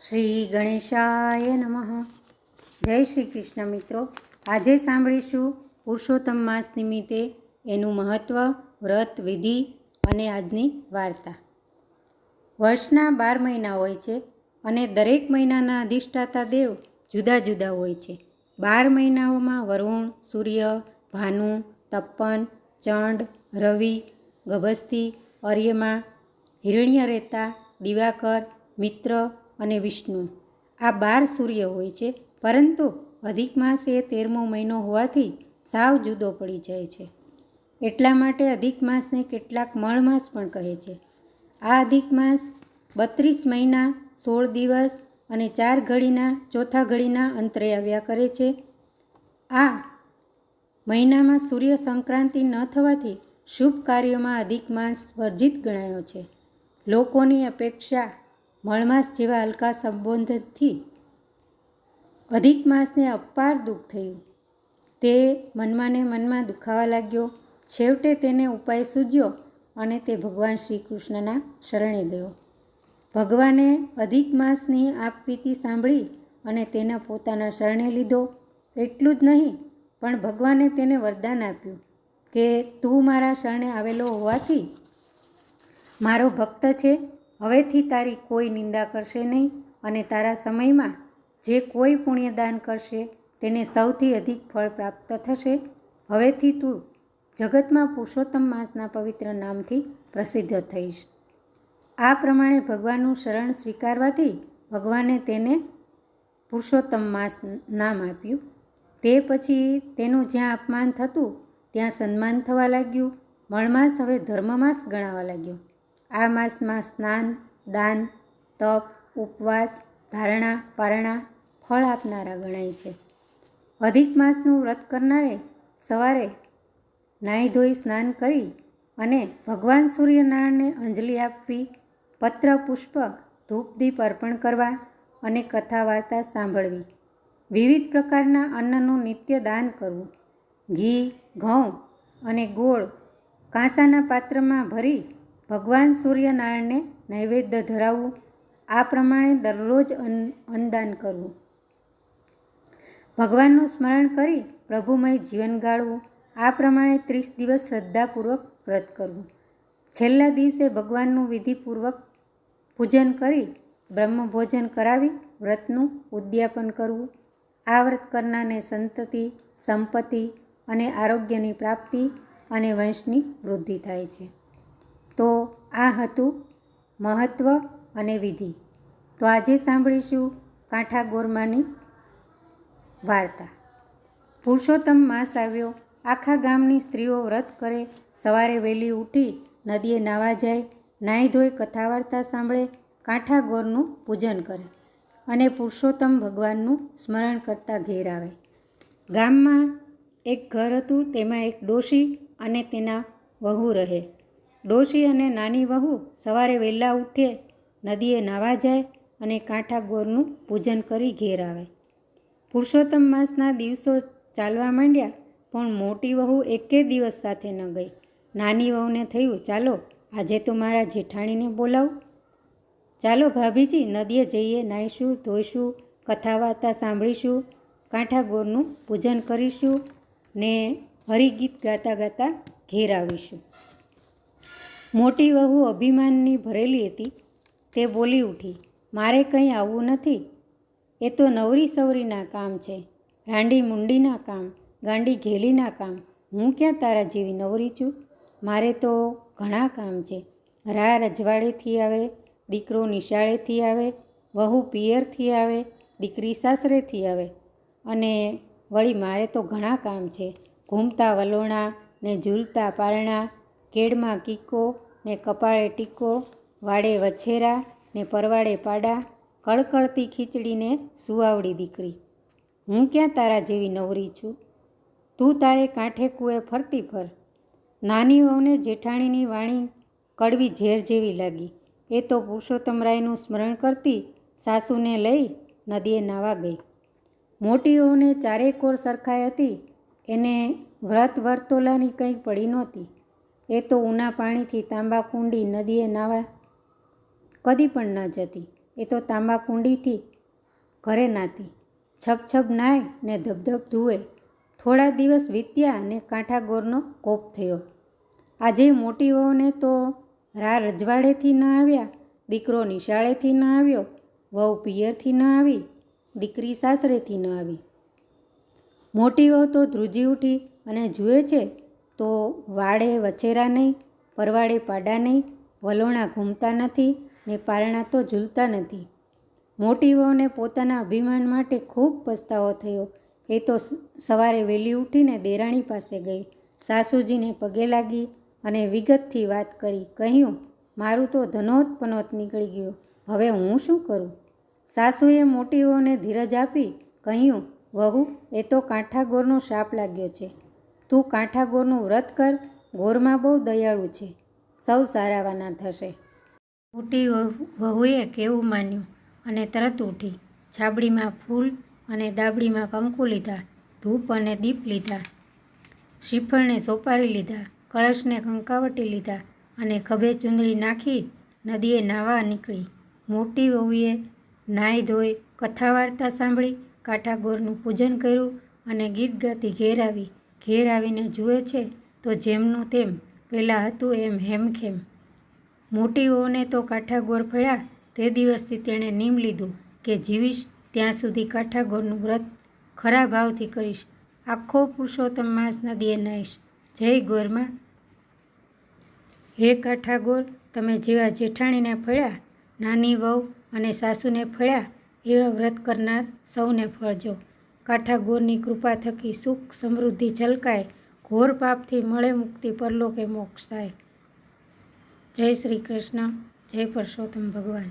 શ્રી ગણેશાય નમઃ. જય શ્રી કૃષ્ણ મિત્રો. આજે સાંભળીશું પુરુષોત્તમ માસ નિમિત્તે એનું મહત્ત્વ, વ્રત, વિધિ અને આજની વાર્તા. વર્ષના 12 મહિના હોય છે અને દરેક મહિનાના અધિષ્ઠાતા દેવ જુદા જુદા હોય છે. 12 મહિનાઓમાં વરુણ, સૂર્ય, ભાનુ, તપ્પન, ચંડ, રવિ, ગભસ્થી, અર્યમા, હિરણ્યરેતા, દિવાકર, મિત્ર અને વિષ્ણુ, આ 12 સૂર્ય હોય છે. પરંતુ અધિક માસ એ 13મો મહિનો હોવાથી સાવ જુદો પડી જાય છે. એટલા માટે અધિક માસને કેટલાક મળ માસ પણ કહે છે. આ અધિક માસ 32 મહિના 16 દિવસ અને 4 ઘડીના ચોથા ઘડીના અંતરે આવ્યા કરે છે. આ મહિનામાં સૂર્ય સંક્રાંતિ ન થવાથી શુભ કાર્યોમાં અધિક માસ વર્જિત ગણાયો છે. લોકોની અપેક્ષા મળમાસ જેવા હલકા સંબોધનથી અધિક માસને અપાર દુઃખ થયું. તે મનમાં દુખાવા લાગ્યો. છેવટે તેને ઉપાય સૂઝ્યો અને તે ભગવાન શ્રી કૃષ્ણના શરણે ગયો. ભગવાને અધિક માસની આપવીતી સાંભળી અને તેને પોતાના શરણે લીધો. એટલું જ નહીં, પણ ભગવાને તેને વરદાન આપ્યું કે તું મારા શરણે આવેલો હોવાથી મારો ભક્ત છે. હવેથી તારી કોઈ નિંદા કરશે નહીં અને તારા સમયમાં જે કોઈ પુણ્યદાન કરશે તેને સૌથી અધિક ફળ પ્રાપ્ત થશે. હવેથી તું જગતમાં પુરુષોત્તમ માસના પવિત્ર નામથી પ્રસિદ્ધ થઈશ. આ પ્રમાણે ભગવાનનું શરણ સ્વીકારવાથી ભગવાને તેને પુરુષોત્તમ માસ નામ આપ્યું. તે પછી તેનું જ્યાં અપમાન થતું ત્યાં સન્માન થવા લાગ્યું. મળમાસ હવે ધર્મમાસ ગણાવા લાગ્યો. આ માસમાં સ્નાન, દાન, તપ, ઉપવાસ, ધારણા, પારણા ફળ આપનારા ગણાય છે. અધિક માસનું વ્રત કરનારે સવારે નાહી ધોઈ સ્નાન કરી અને ભગવાન સૂર્યનારાયણને અંજલિ આપવી, પત્ર, પુષ્પ, ધૂપ, દીપ અર્પણ કરવા અને કથા વાર્તા સાંભળવી, વિવિધ પ્રકારના અન્નનું નિત્ય દાન કરવું, ઘી, ઘઉં અને ગોળ કાંસાના પાત્રમાં ભરી ભગવાન સૂર્યનારાયણને નૈવેદ્ય ધરાવવું. આ પ્રમાણે દરરોજ અન્નદાન કરવું, ભગવાનનું સ્મરણ કરી પ્રભુમય જીવન ગાળવું. આ પ્રમાણે 30 દિવસ શ્રદ્ધાપૂર્વક વ્રત કરવું. છેલ્લા દિવસે ભગવાનનું વિધિપૂર્વક પૂજન કરી બ્રહ્મભોજન કરાવી વ્રતનું ઉદ્યાપન કરવું. આ વ્રત કરનારને સંતતિ, સંપત્તિ અને આરોગ્યની પ્રાપ્તિ અને વંશની વૃદ્ધિ થાય છે. તો આ હતું મહત્ત્વ અને વિધિ. તો આજે સાંભળીશું કાંઠા ગોરમાની વાર્તા. પુરુષોત્તમ માસ આવ્યો. આખા ગામની સ્ત્રીઓ વ્રત કરે. સવારે વહેલી ઉઠી નદીએ નાહવા જાય, નાહી ધોઈ કથા વાર્તા સાંભળે, કાંઠા ગોરનું પૂજન કરે અને પુરુષોત્તમ ભગવાનનું સ્મરણ કરતા ઘેર આવે. ગામમાં એક ઘર હતું. તેમાં એક ડોશી અને તેના વહુ રહે. ડોશી અને નાની વહુ સવારે વહેલા ઉઠે, નદીએ નાહવા જાય અને કાંઠા ગોરનું પૂજન કરી ઘેર આવે. પુરુષોત્તમ માસના દિવસો ચાલવા માંડ્યા, પણ મોટી વહુ એકે દિવસ સાથે ન ગઈ. નાની વહુને થયું, ચાલો આજે તો મારા જેઠાણીને બોલાવું. ચાલો ભાભીજી, નદીએ જઈએ, નાહીશું, ધોઈશું, કથા વાર્તા સાંભળીશું, કાંઠા ગોરનું પૂજન કરીશું ને હરિગીત ગાતા ગાતા ઘેર આવીશું. મોટી વહુ અભિમાનની ભરેલી હતી. તે બોલી ઉઠી, મારે કંઈ આવવું નથી. એ તો નવરી સવરીના કામ છે, રાંડી મુંડીના કામ, ગાંડી ઘેલીના કામ. હું ક્યાં તારા જેવી નવરી છું? મારે તો ઘણા કામ છે. રા રજવાડેથી આવે, દીકરો નિશાળેથી આવે, વહુ પિયરથી આવે, દીકરી સાસરેથી આવે અને વળી મારે તો ઘણા કામ છે. ઘૂમતા વલોણા ને ઝૂલતા પારણા, કેડમાં કીકો ને કપાળે ટીકો, વાડે વછેરા ને પરવાડે પાડા, કળકળતી ખીચડીને સુવાવડી દીકરી. હું ક્યાં તારા જેવી નવરી છું? તું તારે કાંઠે કૂએ ફરતી ફર. નાની વહુને જેઠાણીની વાણી કડવી ઝેર જેવી લાગી. એ તો પુરુષોત્તમરાયનું સ્મરણ કરતી સાસુને લઈ નદીએ નાહવા ગઈ. મોટી વહુને ચારે કોર સરખાઈ હતી. એને વ્રત વર્તોલાની કંઈ પડી નહોતી. એ તો ઉના પાણીથી તાંબા કુંડી નદીએ નાહવા કદી પણ ન જતી. એ તો તાંબા કુંડીથી ઘરે નાતી. છપ નાય ને ધબધબ ધુએ. થોડા દિવસ વીત્યા અને કાંઠાગોરનો કોપ થયો. આજે મોટી વહુને તો રજવાડેથી ન આવ્યા, દીકરો નિશાળેથી ન આવ્યો, વહુ પિયરથી ન આવી, દીકરી સાસરેથી ન આવી. મોટી વહુ તો ધ્રુજી ઉઠી અને જુએ છે તો વાડે વચેરા નહીં, પરવાડે પાડા નહીં, વલોણા ઘૂમતા નથી ને પારણા તો ઝૂલતા નથી. મોટી વહુને પોતાના અભિમાન માટે ખૂબ પસ્તાવો થયો. એ તો સવારે વહેલી ઉઠીને દેરાણી પાસે ગઈ, સાસુજીને પગે લાગી અને વિગતથી વાત કરી. કહ્યું, મારું તો ધનોત પનોત નીકળી ગયું, હવે હું શું કરું? સાસુએ મોટી વહુને ધીરજ આપી કહ્યું, વહુ, એ તો કાંઠાગોરનો શાપ લાગ્યો છે. તું કાંઠાગોરનું વ્રત કર, ગોરમાં બહુ દયાળુ છે, સૌ સારાવાના થશે. મોટી વહુએ કેવું માન્યું અને તરત ઉઠી છાબડીમાં ફૂલ અને દાબડીમાં કંકુ લીધા, ધૂપ અને દીપ લીધા, શ્રીફળને સોપારી લીધા, કળશને કંકાવટી લીધા અને ખભે ચુંદડી નાખી નદીએ નાહવા નીકળી. મોટી વહુએ નાહી ધોઈ કથા વાર્તા સાંભળી, કાંઠાગોરનું પૂજન કર્યું અને ગીત ગાતી ઘેર આવી. ઘેર આવીને જુએ છે તો જેમનું તેમ, પહેલાં હતું એમ હેમખેમ. મોટી વહુને તો કાંઠાગોર ફળ્યા તે દિવસથી તેણે નિયમ લીધું કે જીવીશ ત્યાં સુધી કાંઠાગોરનું વ્રત ખરા ભાવથી કરીશ, આખો પુરુષોત્તમ માસ નદીએ નાહીશ. જય ગોરમાં. હે કાંઠાગોર, તમે જેવા જેઠાણીને ફળ્યા, નાની વહુ અને સાસુને ફળ્યા, એવા વ્રત કરનાર સૌને ફળજો. કાંઠાગોરની કૃપા થકી સુખ સમૃદ્ધિ છલકાય, ઘોર પાપથી મળે મુક્તિ, પરલોકે મોક્ષ થાય. જય શ્રી કૃષ્ણ. જય પુરુષોત્તમ ભગવાન.